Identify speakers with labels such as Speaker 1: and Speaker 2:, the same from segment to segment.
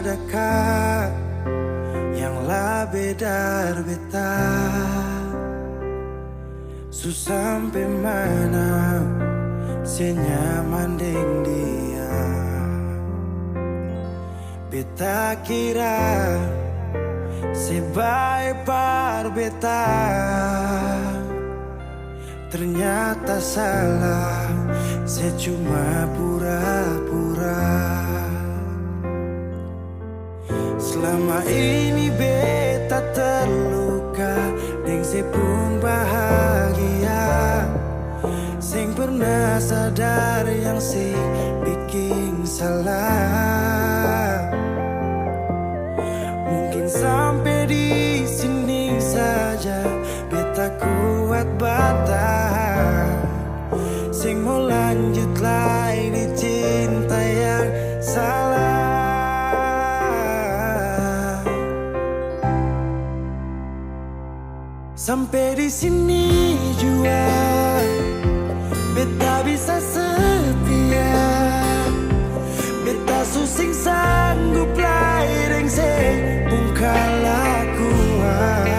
Speaker 1: adakah yang lebih dari beta? Sampai mana senyaman deng dia? Beta kira sebaik par beta, ternyata salah, saya cuma pura-pura. Selama ini beta terluka deng sepung bahagia, sing pernah sadar yang si bikin salah. Mungkin sampai di sini saja beta kuat bertahan, sing mau lanjut lagi di cinta yang salah. Sampai di sini juga beta bisa setia, beta susing sanggup lain sing bungkal lakuan.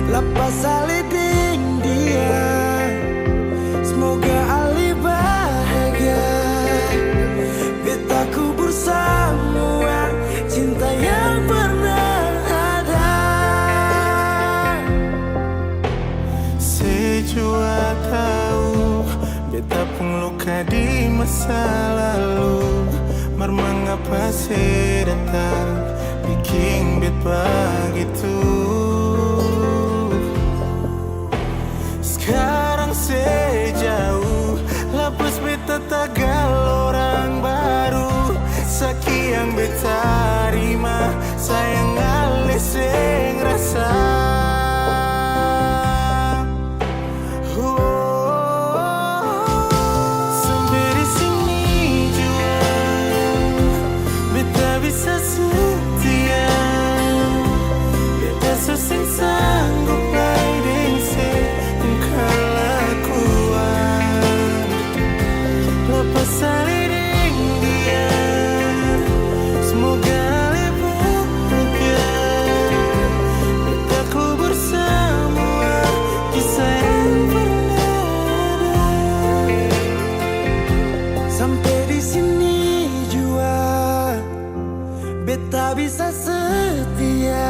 Speaker 1: Lepas aliding dia, semoga Ali bahagia. Beta kubur semua cinta yang pernah ada. Sejua tahu beta pun luka di masa lalu, mar mengapa saya datang bikin beta begitu. Sekarang sejauh lepas beta tagal orang baru, sekian beta terima sayang alih sing rasa. Sampai di sini juga beta bisa setia, beta susing sanggup lain sing bungkal lakuan. Lepas saliding dia, semoga Ali bahagia. Beta kubur semua kisah yang pernah ada. Sampai di sini juga beta bisa setia,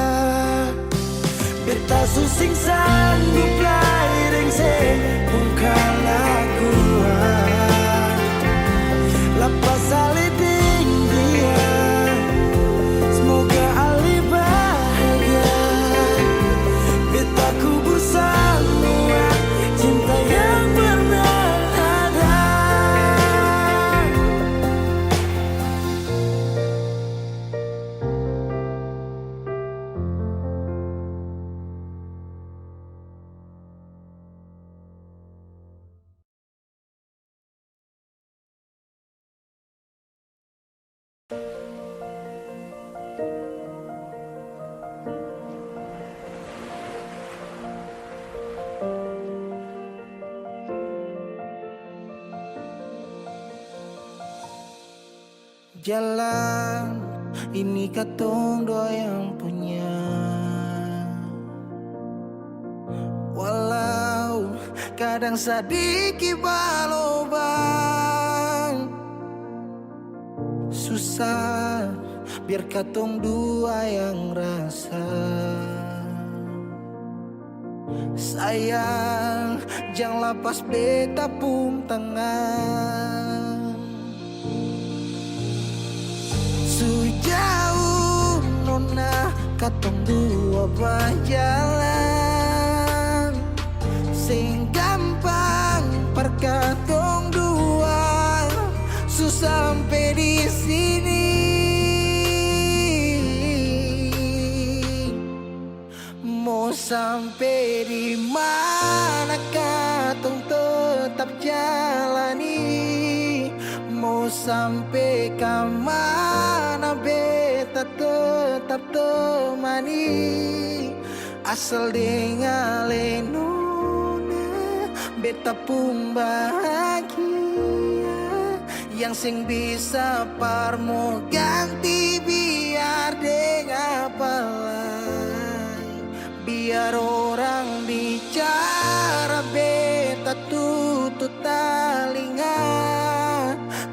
Speaker 1: beta susing sanggup lain sing bungkal lakuan. Lepas aliding dia, semoga Ali bahagia. Beta kubur semua cinta yang pernah ada. Jalan ini katong dua yang punya, walau kadang sedikit balobang. Susah biar katong dua yang rasa. Sayang jangan lepas beta pun tangan. Sejauh nona katong dua berjalan, sing gampang per katong dua susah sampai di sini. Mau sampai di mana katong tetap jalani, mau sampai ke mana beta tetap temani. Asal dengan nona beta pun bahagia, yang sing bisa parmo ganti biar deng apa lai. Biar orang bicara beta tutup telinga,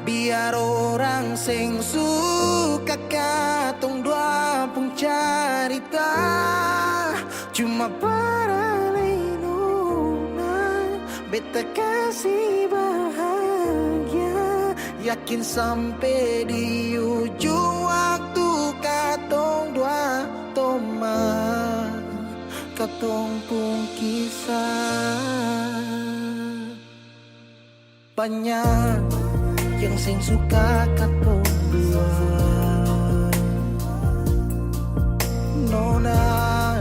Speaker 1: biar orang sing suka katong dua pun carita cuma para lenuna. Beta kasih bahagia, yakin sampai di ujung waktu katong dua toma, katong pun kisah. Banyak yang sing suka katong dua, nona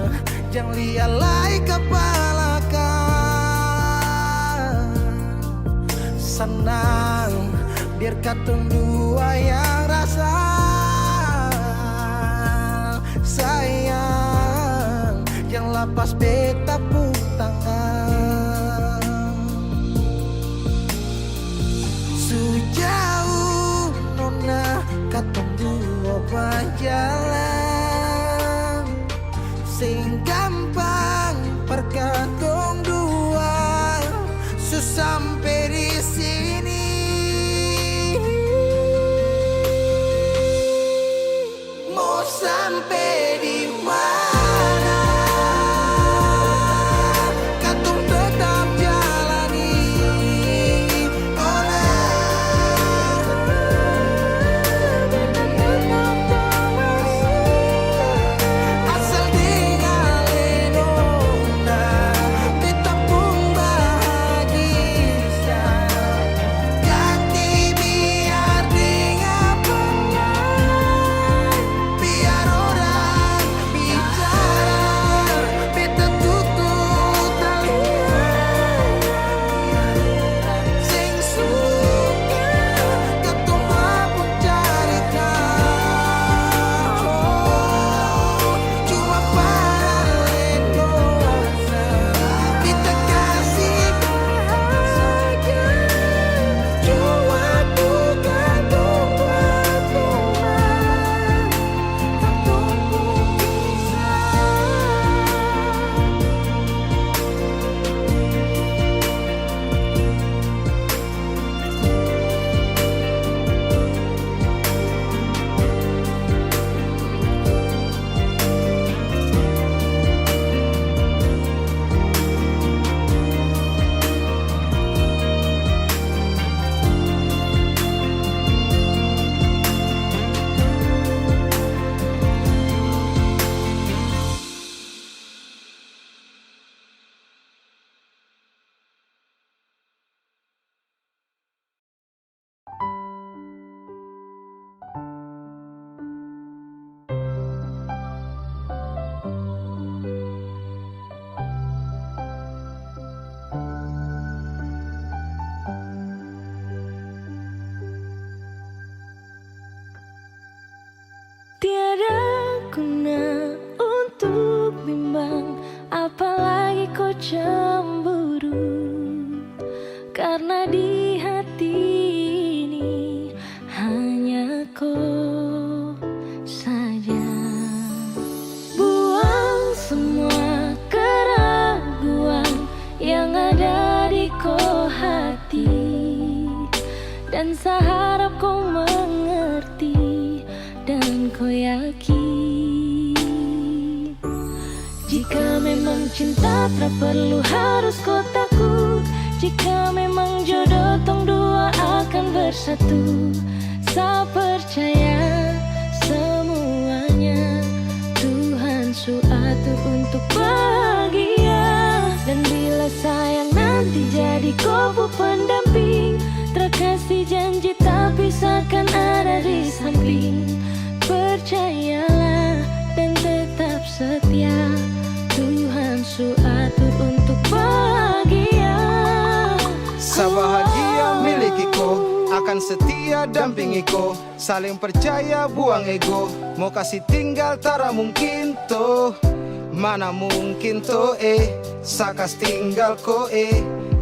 Speaker 1: jangan lialai kepala ka. Senang biar katong dua yang rasa sayang, yang lapas beta pun tangan. Sejauh nona katong dua berjalan, sing gampang perkatong dua sampai di sini. Mau sampai di mana? Katong tetap jalani. Asal dengan lenona, beta pun bahagia. Ganti biar dengan biar orang bicara, beta tutup telinga. Sing suka katong mabuk carita, cuma para lenona. Beta kasih bahagia, cuma bukan buat rumah, katong pun kisah.
Speaker 2: Tiada guna untuk bimbang, apalagi kau cemburu. Karena di hati ini hanya kau saja. Buang semua keraguan yang ada di kau hati, dan saya harap kau mengerti dan kau yakin. Jika memang cinta tak perlu harus kau takut, jika memang jodoh tong dua akan bersatu. Saya percaya semuanya Tuhan su atur untuk bahagia. Dan bila sayang nanti jadi kau pendamping, terkasih janji tapi seakan ada di samping. Percayalah dan tetap setia, Tuhan su atur untuk bahagia.
Speaker 3: Sebahagia miliki ko, akan setia dampingi ko. Saling percaya buang ego, mau kasih tinggal tara mungkin to. Mana mungkin to sakas tinggal ko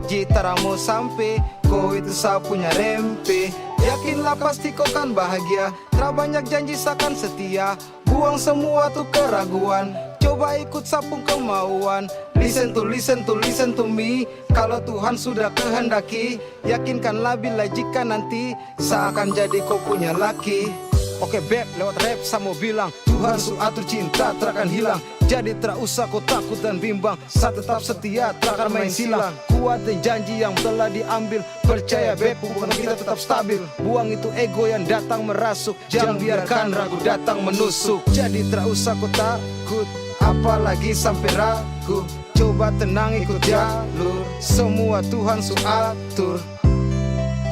Speaker 3: Jitara mau sampai ko itu saya punya rempe. Yakinlah pasti kau kan bahagia. Tra banyak janji seakan setia. Buang semua tuh keraguan. Coba ikut sapung kemauan. Listen to me. Kalau Tuhan sudah kehendaki, yakinkanlah bila jika nanti seakan jadi kau punya laki. Oke beb, lewat rap sama bilang Tuhan su atur cinta takkan hilang. Jadi tak usah kau takut dan bimbang. Saat tetap setia takkan main silang. Kuatin janji yang telah diambil. Percaya beb, hubungan kita tetap stabil. Buang itu ego yang datang merasuk. Jangan biarkan ragu datang menusuk. Jadi tak usah kau takut, apalagi sampai ragu. Coba tenang ikut jalur. Semua Tuhan su atur.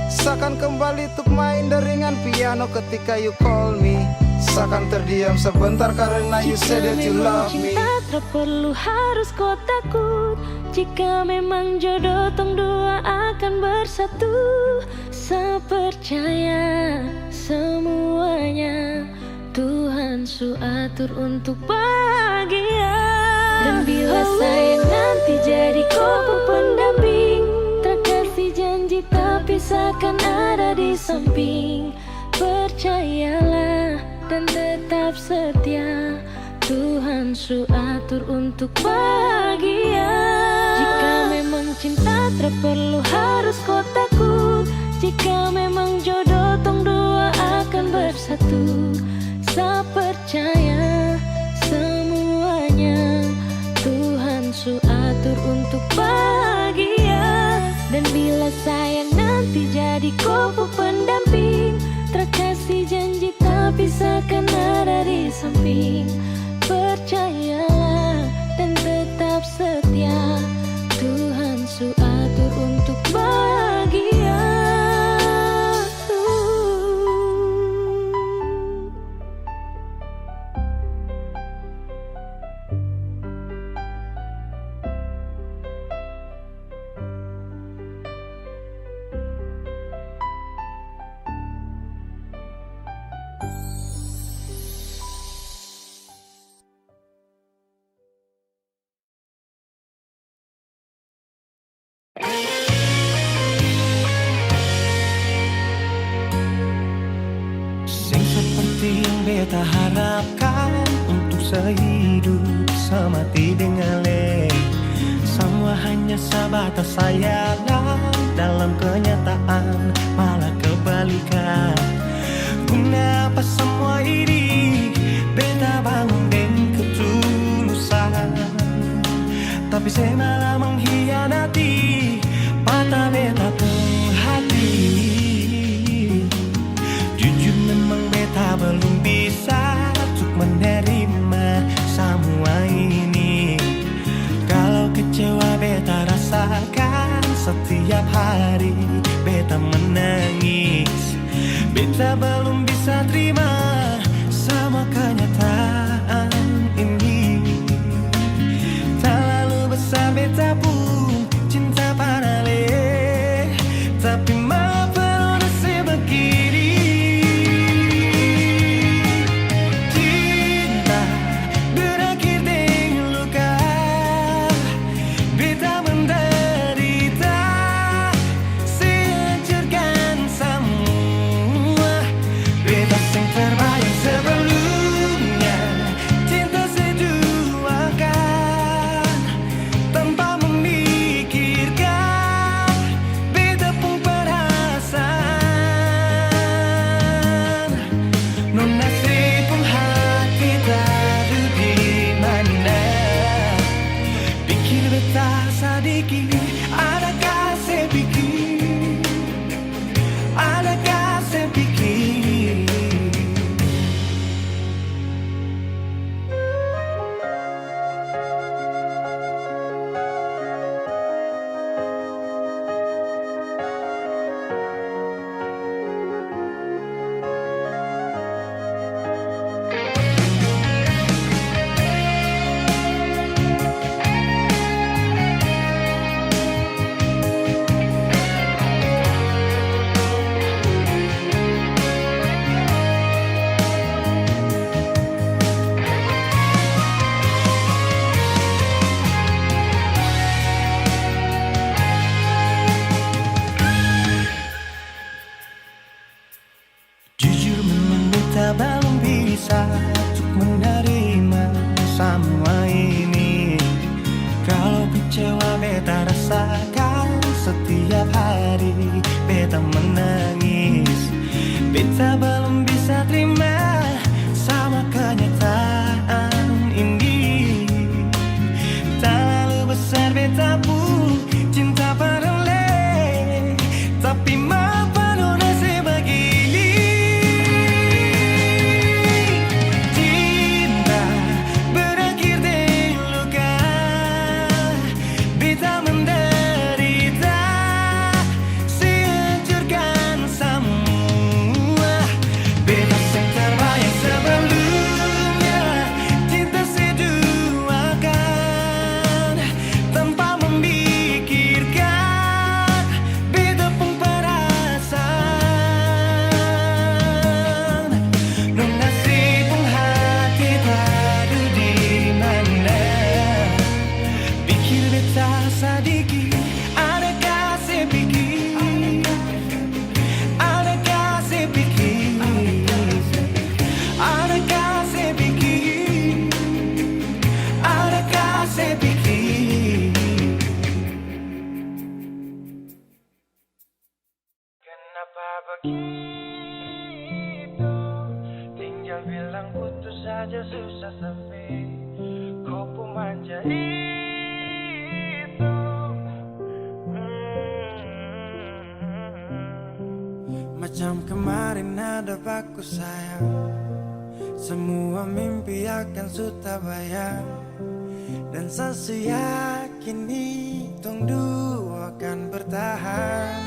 Speaker 3: Seakan kembali untuk main deringan piano ketika you call me. Seakan terdiam sebentar karena you said that you love me.
Speaker 2: Jika memang cinta tak perlu harus kau takut. Jika memang jodoh tong dua akan bersatu. Saya percaya semuanya Tuhan su atur untuk bahagia. Dan bila saya nanti jadi kau pendamping, terkasih janji tapi seakan ada di samping. Percayalah dan tetap setia, Tuhan su atur untuk bahagia. Jika memang cinta tak perlu harus kau takut. Jika memang jodoh tong dua akan bersatu. Saya percaya semuanya Tuhan su atur untuk bahagia. Dan bila saya nanti jadi kau pendamping, terkasih janji tapi seakan ada di samping. Percayalah dan tetap setia, Tuhan su atur untuk bahagia.
Speaker 1: Sing seperti yang beta harapkan, untuk sehidup semati dengan le. Semua hanya sebatas sayangan, dalam kenyataan malah kebalikan. Guna apa semua ini? Beta bangun dan ketulusan, tapi saya malah mengkhianati. Patah beta tuh hati. Jujur memang beta belum bisa untuk menerima semua ini. Kalau kecewa beta rasakan setiap hari beta menangis. Beta belum bisa terima sama kenyataan ini. Tak lalu besar beta pun cinta pada le, tapi malah perlu nasib begini. Cinta berakhir dengan luka, beta menderita, sehancurkan semua. Beta sing terbayang sebelumnya, cinta seduakan tanpa memikirkan beta pun perasaan. Non nasib pun hati taruh di mana. Pikir beta sedikit, adakah saya pikir, adakah saya pikir.
Speaker 4: Beta belum bisa untuk menerima semua ini. Kalau kecewa beta rasakan setiap hari. Beta menangis, beta belum bisa terima sama kenyataan ini. Terlalu besar beta pun cinta padale, tapi mengapa nona sebegini? Cinta berakhir di luka, beta menderita, sehancurkan semua. Beta yang terbayang sebelumnya, cinta seduakan tanpa memikirkan beta pun perasaan. Nona sibuk hati tadu di mana, pikir beta sadiki, adakah sepikir, adakah sepikir, adakah sepikir, adakah sepikir. Kenapa begitu? Tinggal bilang putus saja susah sampai kau pun manja itu. Macam kemarin ada baku sayang, semua mimpi akan sudah bayang. Dan saya yakin tong dua akan bertahan.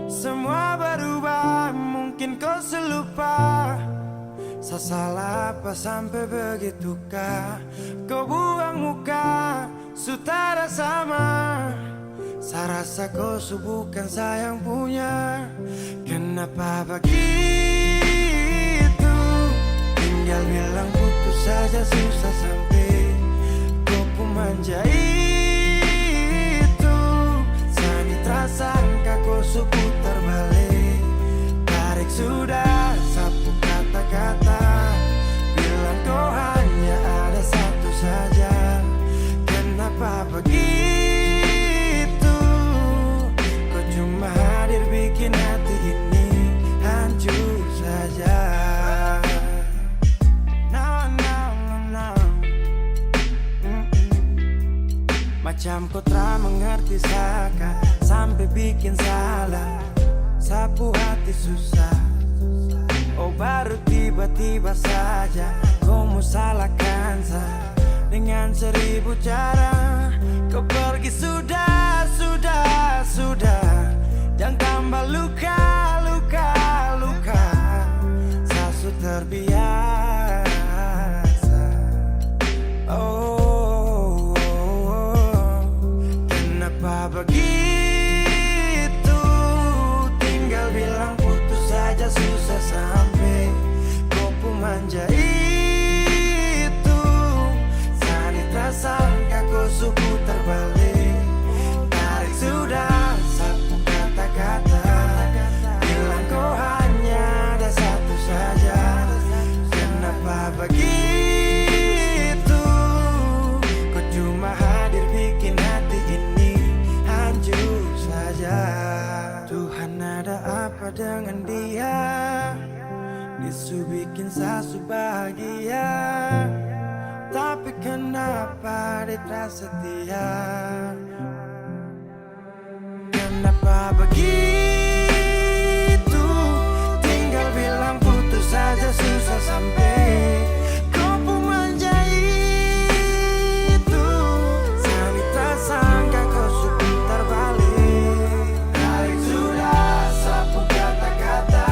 Speaker 4: Semua berubah, mungkin kau selupa. Saya salah apa sampai begitukah? Kau buang muka, sutara sama. Saya rasa kau bukan sayang punya. Kenapa begitu? Tinggal bilang putus saja susah sampai kau pun manja itu. Sani terasangka kau putar balik, tarik sudah sapu kata-kata, bilang kau hanya ada satu saja. Kenapa begitu? Kau cuma hadir bikin hati ini hancur saja. No, no, no, no. Macam kau tak mengerti saka, sampai bikin salah, sapu hati susah. Oh baru tiba-tiba saja kau mau salahkan saya dengan 1000 cara. Kau pergi sudah, sudah, sudah. Jangan tambah luka, luka, luka. Saya sudah terbiasa. Oh, kenapa begitu? Tinggal bilang putus saja susah sampai kau pun manja itu. Sani tersangka kau putar balik, tarik sudah sapu kata-kata, bilang kau hanya ada satu saja. Kenapa begitu? Kau cuma hadir bikin hati ini hancur saja. Tuhan ada apa dengan dia? Disu bikin sasu bahagia, tapi kenapa dia tak setia? Kenapa begitu? Tinggal bilang putus saja susah sampai kau pun manja itu. Sani tersangka kau putar balik, tarik sudah sapu kata-kata,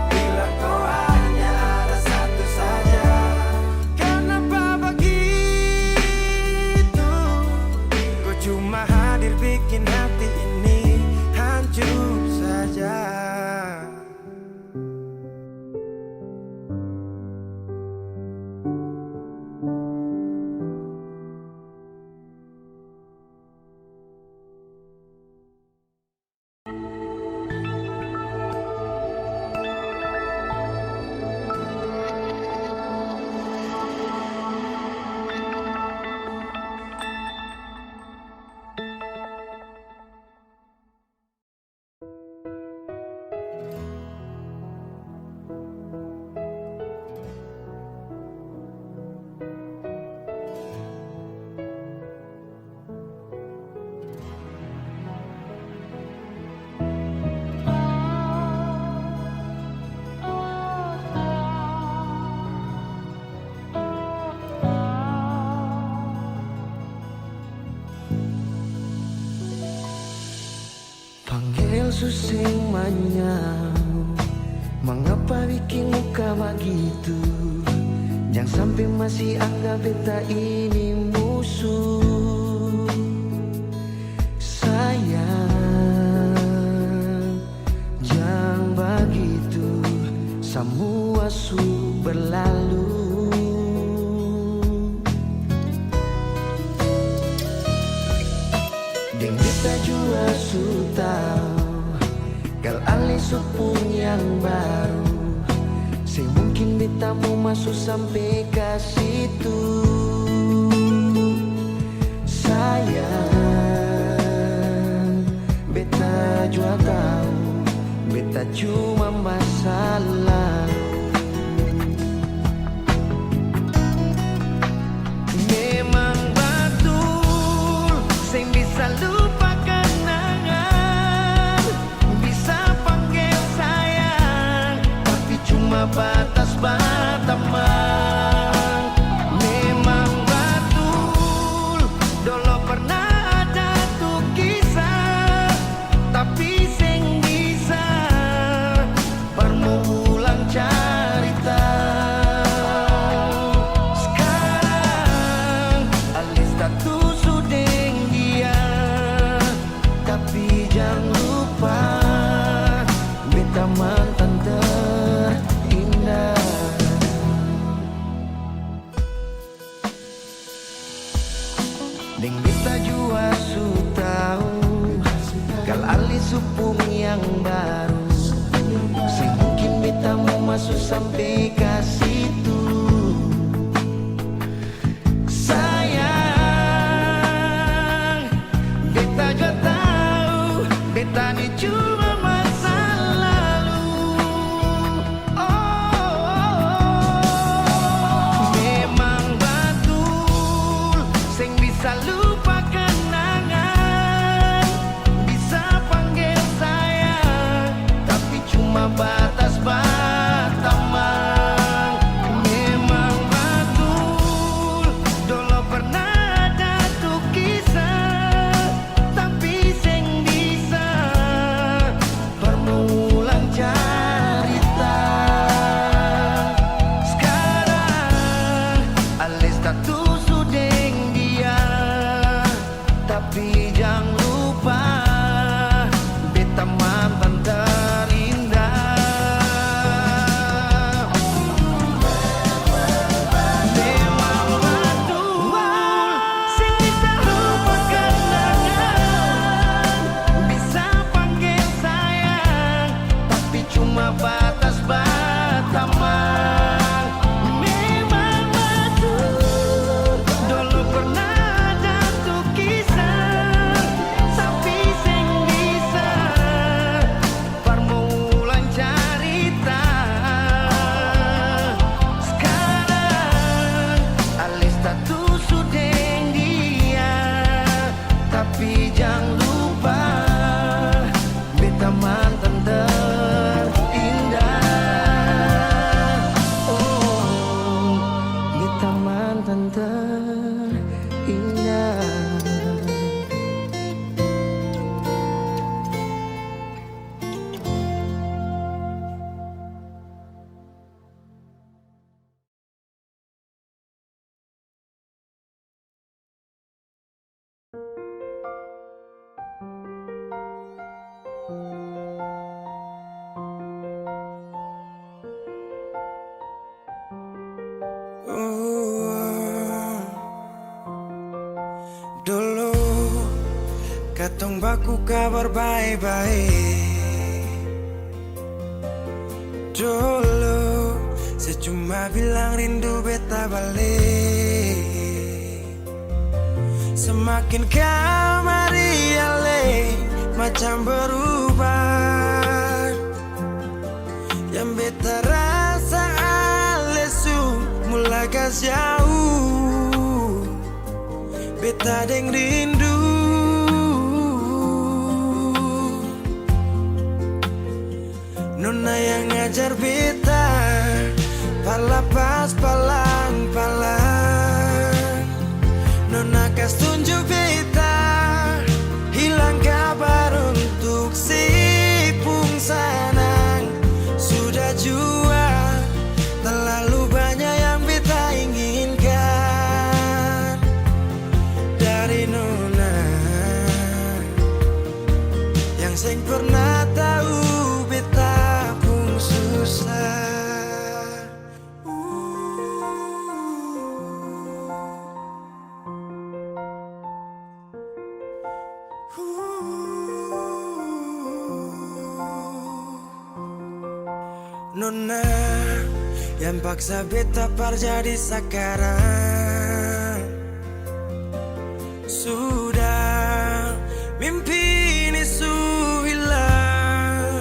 Speaker 4: bilang kau hanya ada satu saja. Kenapa begitu? Kau cuma hadir bikin hati ini hancur
Speaker 1: susing manyau, mengapa bikin muka begitu? Jangan sampai masih anggap beta ini musuh. Sayang, jangan begitu, semua su berlalu. Deng beta jua su tahu, gal ali su punya yang baru. Mungkin beta mau masuk sampai ke situ. Sayang, beta juga tahu, beta cuma masalah. Memang betul, saya bisa lupa kenangan, bisa panggil sayang, tapi cuma batas berteman. Memang betul, dulu pernah ada tuh kisah, tapi sing bisa bermulang cerita. Sekarang alis status sudah dia, tapi jangan lupa beta mantan terindah. Deng beta jua su tahu, kal ali supung yang baru. Mungkin beta mau masuk sampai ke situ. Sayang, beta juga tahu, beta ini cuma masa lalu. Memang betul, sing bisa lupa kenangan, bisa panggil sayang, tapi cuma batas berteman. Memang betul, dulu pernah ada tuh kisah, tapi sing bisa bermulang cerita. Sekarang alis status sudah dia, tapi jangan lupa beta mantan terindah. Memang betul, sing bisa lupa kenangan, bisa panggil sayang, tapi cuma batas berteman. Memang betul, dulu pernah ada tuh kisah, tapi sing bisa permulaan cerita. Sekarang alis status sudah dia, tapi jangan lupa beta mantan terindah. Oh, beta mantan terindah.
Speaker 5: Dulu katong baku kabar baik-baik. Dulu saya cuma bilang rindu beta balik. Semakin kamari ale macam berubah, yang beta rasa alesu mulai gas jauh. Beta deng rindu, nona yang ngajar beta palapas palang-palang. Nona kas tunjuk beta hilang kabar untuk si susah. Nona yang paksa beta par jadi sekarang. Sudah mimpi ini su hilang.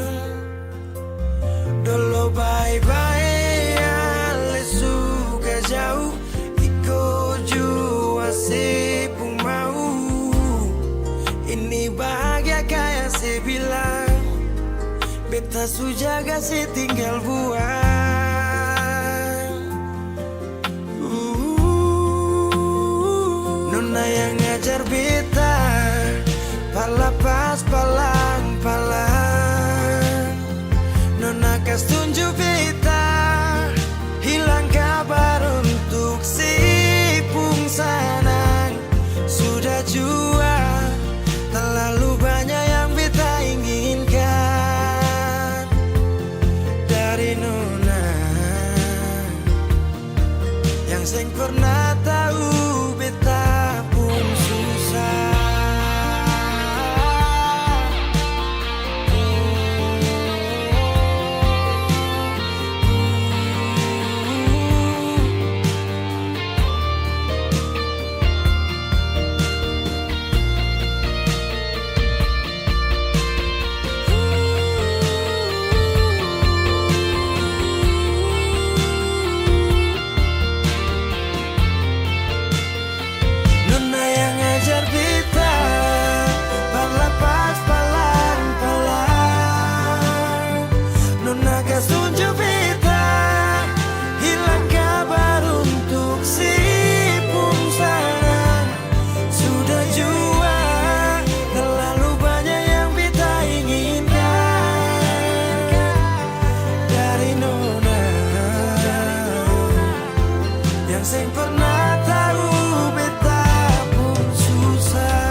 Speaker 5: Dulu bye-bye ale suka jauh. Iko jua sepung mau. Ini bahagia kayak saya bilang. Beta su jaga si tinggal buang. Nona yang ngajar beta palapas palang-palang. Nona kas tunjuk beta hilang kabar untuk si pungsanang. Sudah jua terlalu banyak yang beta inginkan dari Nona yang seng pernah tahu beta pun susah. Nona yang ngajar beta palapas palang-palang. Nona kas tunjuk beta hilang kabar untuk si pungsangan. Sudah jua terlalu banyak yang beta inginkan dari Nona yang seng pernah tahu beta pun susah.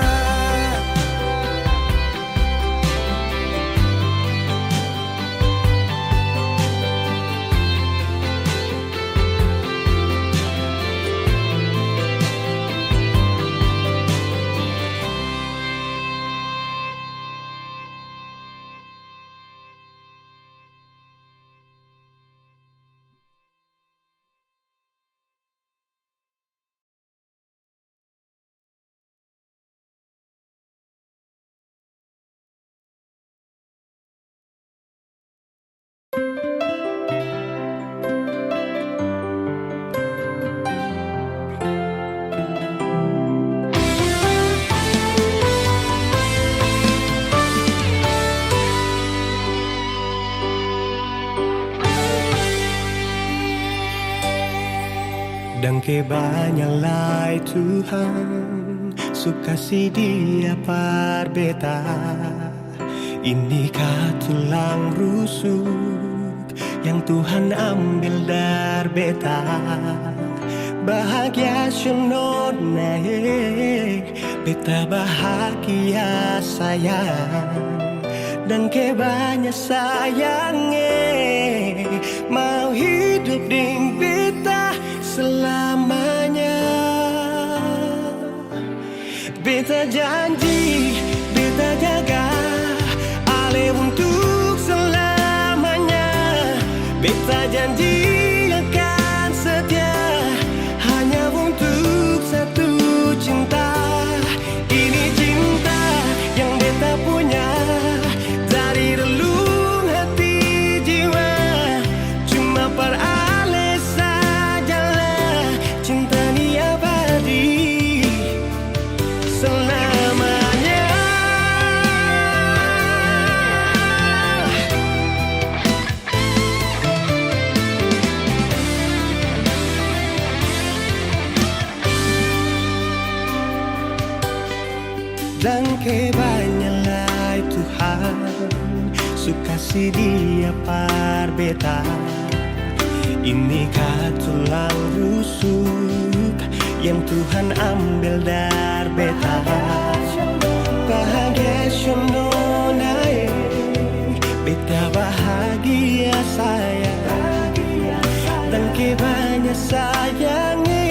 Speaker 6: Dan kebanyalah Tuhan suka si dia par beta. Inikah tulang rusuk yang Tuhan ambil dari beta. Bahagia siono naik, beta bahagia sayang. Dan kebanyak sayangnya mau hidup ding beta selamanya. Beta janji, beta jaga ale untuk selamanya. Beta janji akan setia hanya untuk satu cinta. Ini cinta yang beta punya dari relung hati jiwa. Cuma per ale sajalah cinta ni abadi selamanya. Dan kebanyalah Tuhan suka si dia par beta. Inikah tulang rusuk yang Tuhan ambil dari beta. Bahagia siono naik, beta bahagia sayang. ke banyak sayangi,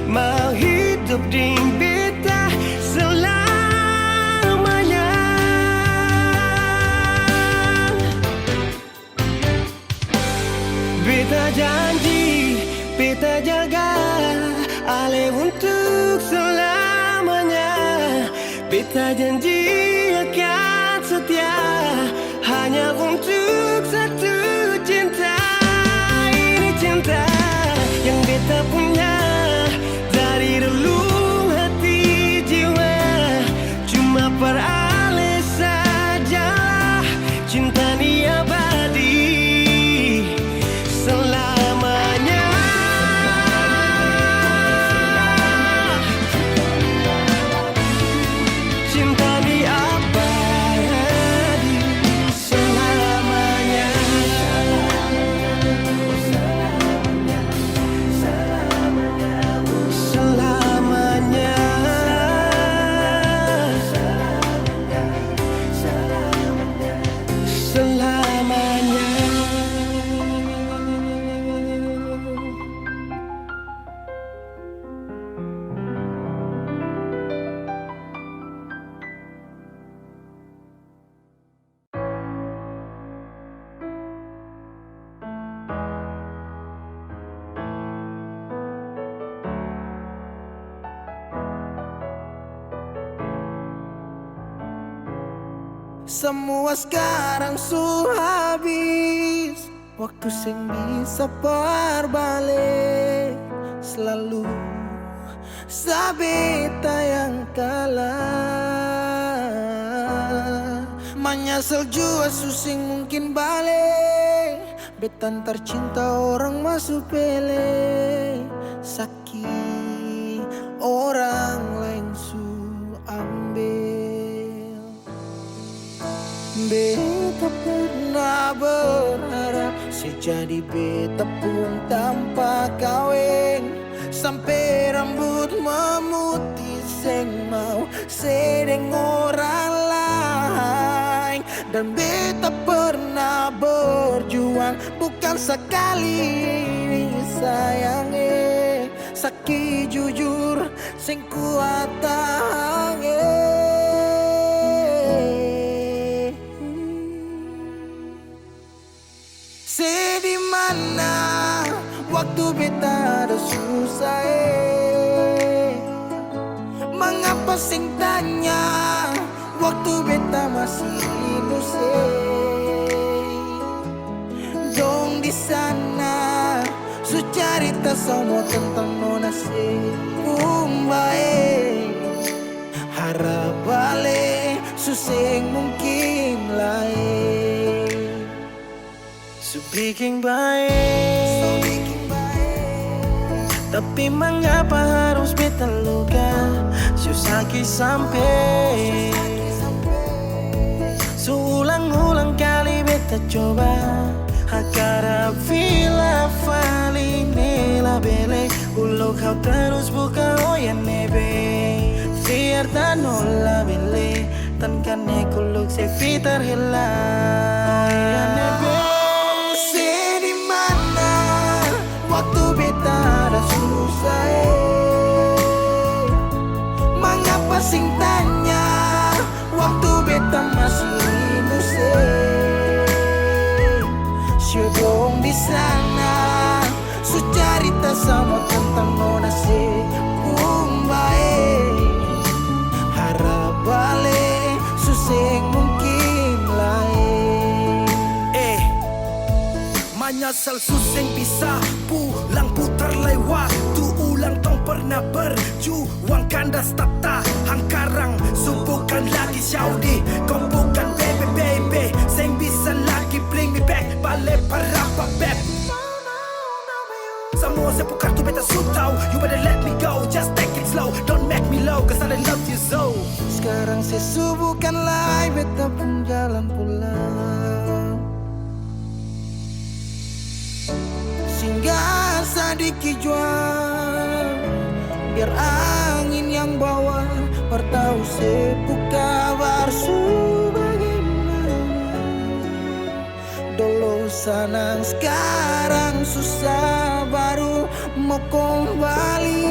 Speaker 6: mau hidup di beta selamanya. Beta janji, beta jaga ale untuk selamanya. Beta janji akan setia hanya untuk satu cinta. Ini cinta yang beta punya dari relung hati jiwa. Cuma per ale saja cinta ni abadi selamanya. Cinta ni abadi selamanya. Selamanya. Selamanya.
Speaker 1: Semua sekarang sudah habis, waktu sing bisa berbalik. Selalu sabeta yang kalah. Menyesal jua susing mungkin balik. Betan tercinta orang masuk pele. Sakit orang lain su ambil. Beta pernah berharap sejadi beta pun tanpa kawin. Sampai rambut memutih seng mau sedeng orang lain. Dan beta pernah berjuang bukan sekali sayangi. Sakit jujur sing kuat tahangi. Di mana waktu beta ada susah mengapa sing tanya waktu beta masih inusai. Dong di sana su cerita semua tentang nona se kumbae. Harap balik suseng mungkin lain.
Speaker 6: So bikin baik, tapi mengapa harus beta luka? Susaki sampai Seulang-ulang kali beta coba Hakara vila fali nela bele Ulo kau terus buka oya nebe Fiar tan nola bele Tan kane kuluk se fitar hela Oya nebe
Speaker 1: waktu beta ada susah mengapa sing tanya waktu beta masih inusai. Syedong di sana su cerita sama tentang nona se kumbae. Harap balik suseng mungkin lain.
Speaker 5: Menyesal suseng bisa pulang putar lewat tu ulang tong pernah berjuang kandas tata hangkarang subukan lagi Saudi kau bukan baby sing bisa lagi bring me back balik para beb semua saya pukar tu beta sutau you better let me go just take it slow don't make me low cause I love you so.
Speaker 1: Sekarang saya subukan lagi beta pun jalan pulang singgah sedikit jual biar angin yang bawa bertahu sepuh kabar su bagaimana dulu
Speaker 6: senang, sekarang susah baru mau kembali.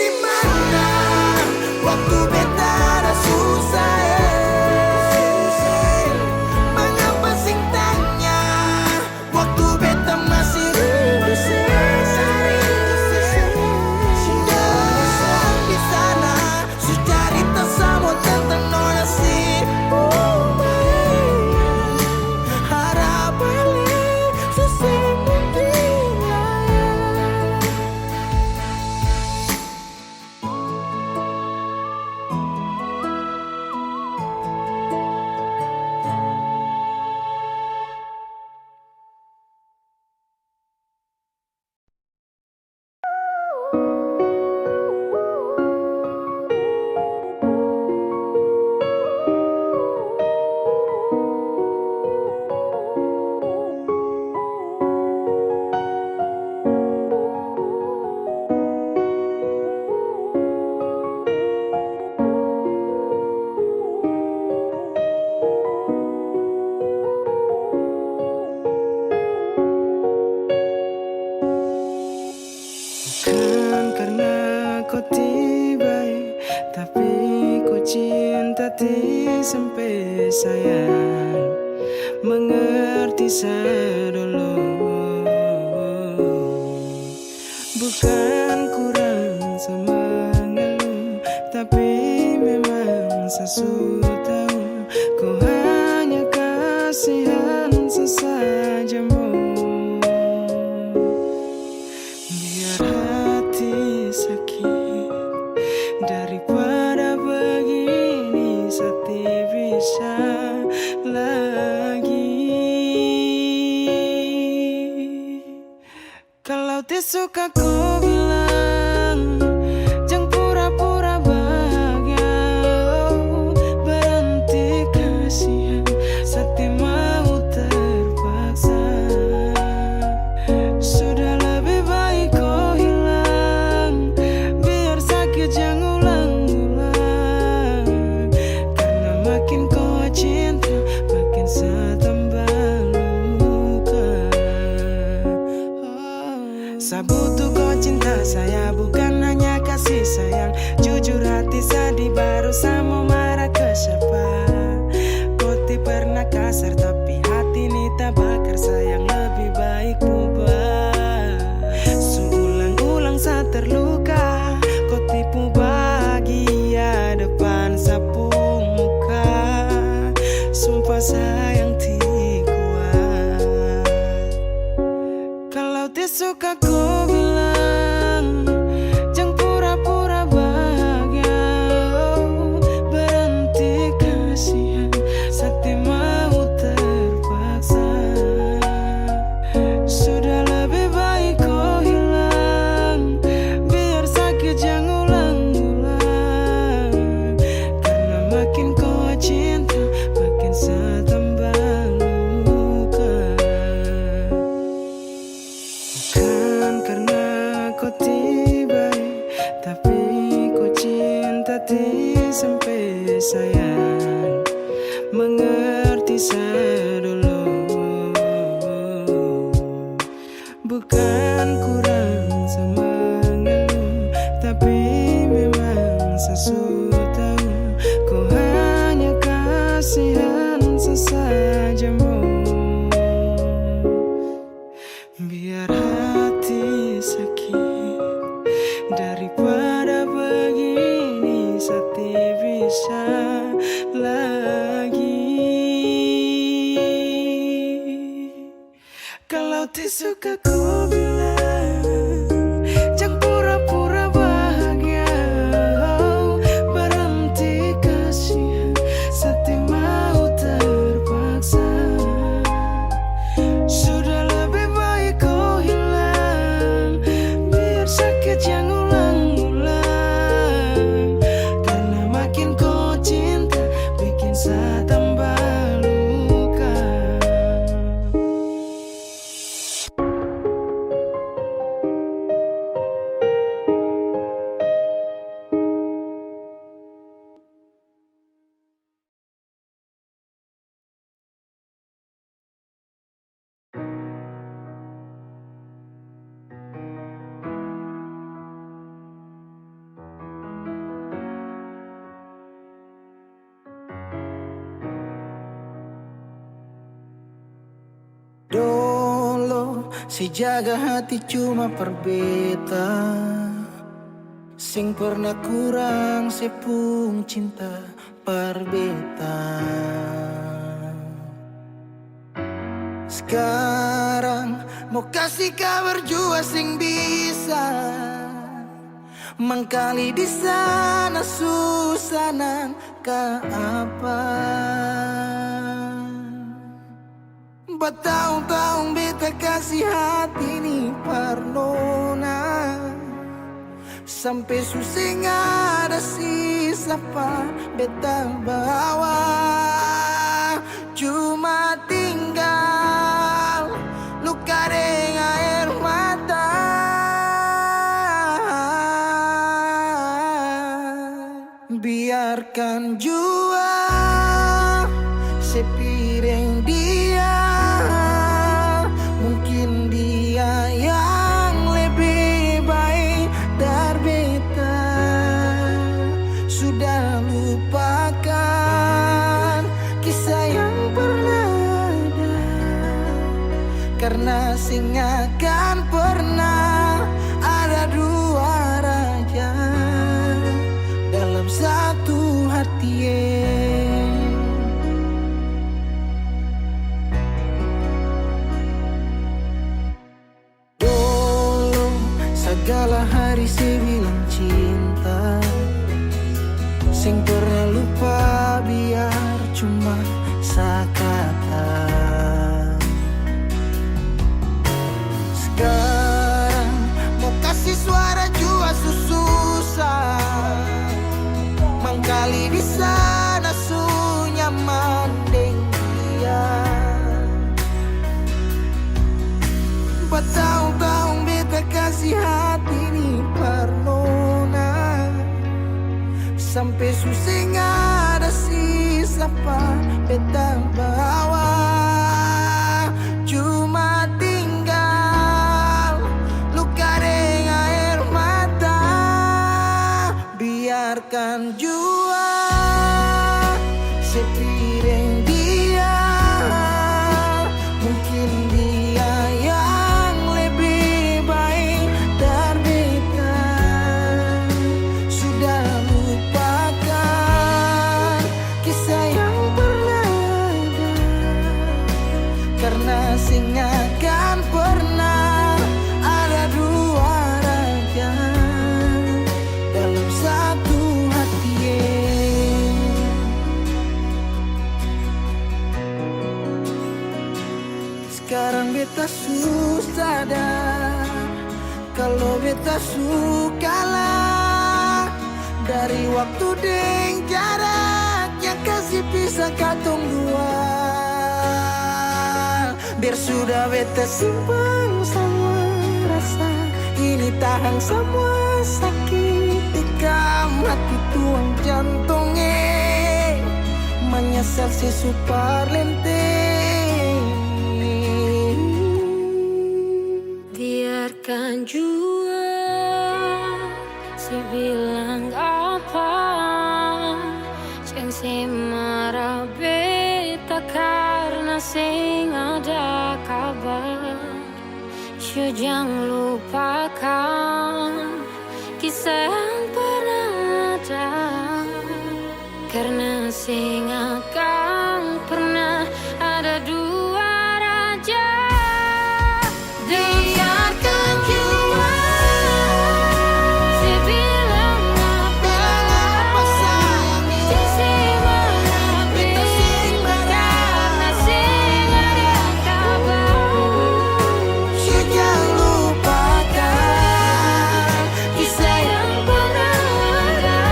Speaker 6: Di mana waktu beta ada susah, mengapa sing tanya waktu beta masih di sana sudah cerita sama tentang nona si harap balik sesungguhnya. Bukan karena kau tiba, tapi kau cinta sampai sayang, mengerti sedulu. Bukan kurang semengeluh, tapi memang sesuatu tahu kau hanya kasihan sesajamu. Biar hati sakit daripada begini, sati bisa lagi. Kalau tidak suka kau bilang, jangan pura-pura bahagia. Berhenti kasihan, sati mau terpaksa. Sudah lebih baik kau hilang, biar sakit jangan ulang-ulang. Karena makin kau cinta, makin saya tambah luka. Saya butuh kau cinta saya, bukan hanya kasih sayang. Jujur hati sedih, baru saya mau marah ke siapa. Kau tidak pernah kasar, tapi hati ini tak bakar. Sayang lebih baik ubah. Seulang-ulang saya terluka, kau tipu bahagia depan sapu muka. Sumpah sayang tidak kuat. Kalau tidak suka kau bilang, jangan pura-pura bahagia. Berhenti kasihan, sakti mau terpaksa. Sudah lebih baik kau hilang, biar sakit jangan ulang-ulang. Karena makin kau cinta, makin saya tambah luka. Bukan karena kau tiba, tapi kau cinta sampai sayang, mengerti sedulu. Bukan kurang semengeluh, tapi memang sesuatu tahu kau hanya kasihan sesajamu. Biar hati sakit daripada begini, sati bisa lagi. Kalau tidak suka kau bilang, jangan pura-pura bahagia. Berhenti kasihan, sati mau terpaksa. Sudah lebih baik kau hilang, biar sakit jangan ulang-ulang. Karena makin kau cinta, bikin saya tambah luka. Dolo si jaga hati cuma perbeta, sing pernah kurang sepung cinta perbeta. Sekarang mau kasih kabar jua sing bisa mangkali di sana susah nang ka apa. Bertahun-tahun beta kasih hati ni parnona, sampai susah ada sisa pa beta bawa. Cuma tinggal luka dengan air mata. Biarkan jua sepiring dia, mungkin dia yang lebih baik dari beta. Sudah lupakan kisah yang pernah ada, karena sing akan pernah ada dua raja dalam satu hati. Dulu segala hari saya bilang cinta, sing pernah lupa biar cuma sekata. Sekarang mau kasih suara jua susah, mangkali di sana su nyaman deng dia. Bertahun-tahun beta kasih hati ni parnona, sampai susah ada sisa pa beta bawa. Cuma tinggal luka dengan air mata. Biarkan jua sepiring dia, mungkin dia yang lebih baik dari beta. Sudah lupakan kisah yang pernah ada, karena sing akan pernah ada dua raja dalam satu hati. Sekarang beta susah sadar kalau beta suka lah dari waktu deng jarak yang kasih pisah katong dua. Biar sudah beta simpan semua rasa ini, tahan semua sakit tikam hati tuang jantungnya, menyesal si super lenteng.
Speaker 2: Biarkan jua si bilang apa, jangan si marah beta karena sing ada kabar. Jangan lupakan kisah yang pernah ada, karena sing akan pernah ada dua raja. Biarkan jua si bilang apa sayang, si marah beta karena sing ada kabar.
Speaker 6: Jangan lupakan kisah yang pernah ada,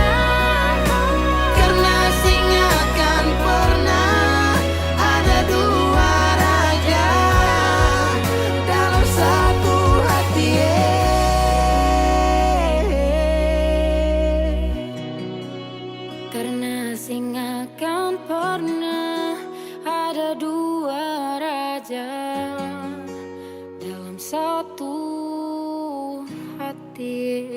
Speaker 6: karena sing akan pernah ada dua raja dalam satu hati.
Speaker 2: Karena sing akan pernah ada dua raja dalam satu hati.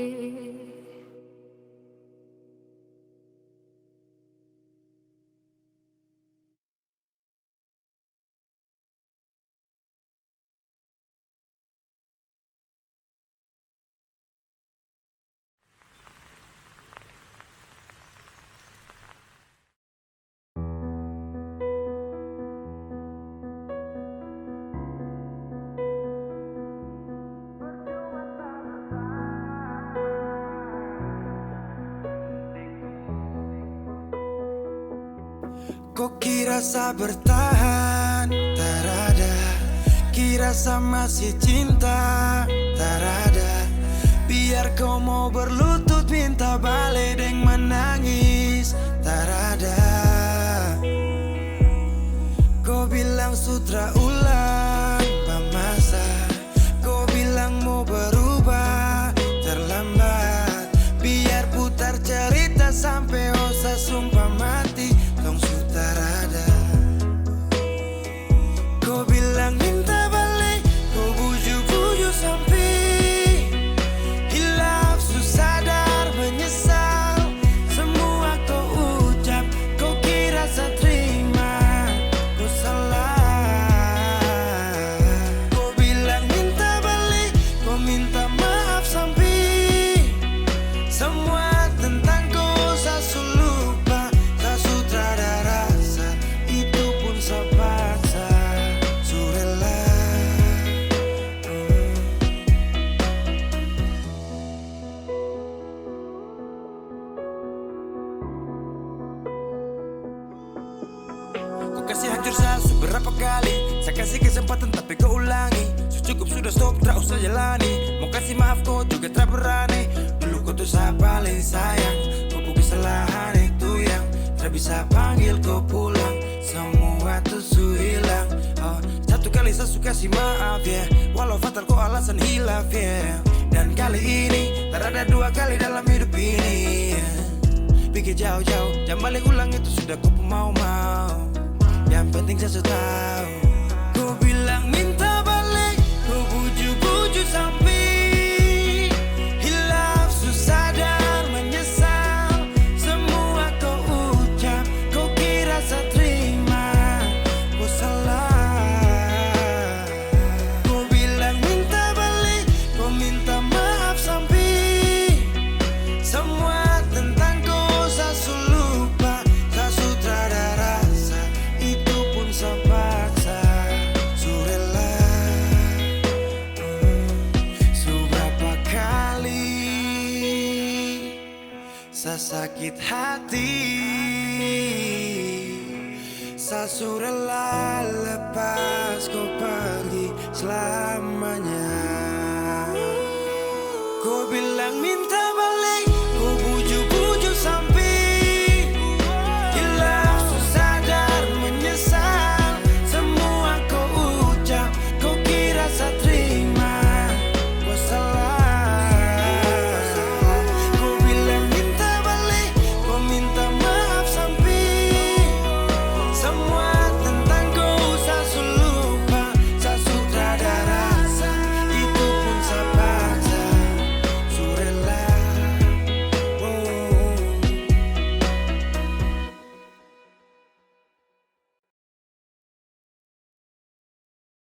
Speaker 6: Kok kira sa bertahan? Tarada. Kira sa masih cinta? Tarada. Biar kau mau berlutut minta balik deng menangis. Tarada. Kau bilang sutra ulang pamasa. Kau bilang mau berubah terlambat. Biar putar cerita sampai osa sumpah mati. Tong sutarada. Kau bilang minta balik. Kau bujuk-bujuk sampai hilaf susah sadar menyesal. Semua kau ucap. Kau kira saya terima. Kau salah. Kau bilang minta balik. Kau minta maaf sampai semua tentang kau saya lupa. Tak sutradara rasa. Itu pun saya paksa. Surela. Kau kasih hancur saya beberapa kali. Saya kasih kesempatan tapi kau ulangi. Cukup sudah stop, tak usah jalani. Mau kasih maaf kau juga tak berani. Dulu kau tuh saya paling sayang. Kau bukan kesalahan itu yang tak bisa panggil kau pulang. Semua tuh su hilang. Oh, satu kali saya suka kasih maaf ya, walau fatal kau alasan hilaf ya. Dan kali ini tak ada dua kali dalam hidup ini ya. Pikir jauh-jauh, jangan balik ulang itu sudah kau mau-mau. Yang penting saya sudah tahu. Kau bilang minta balik, kau bujuk-bujuk sampai hilaf susah sadar menyesal. Semua kau ucap, kau kira saya terima. Kau salah. Kau bilang minta balik, kau minta maaf sampai semua tentang kau saya lupa. Tak sutradara rasa. Itu pun saya paksa. Surela. Seberapa kali saya sakit hati. Saya surela lepas kau pergi selamanya. Kau bilang minta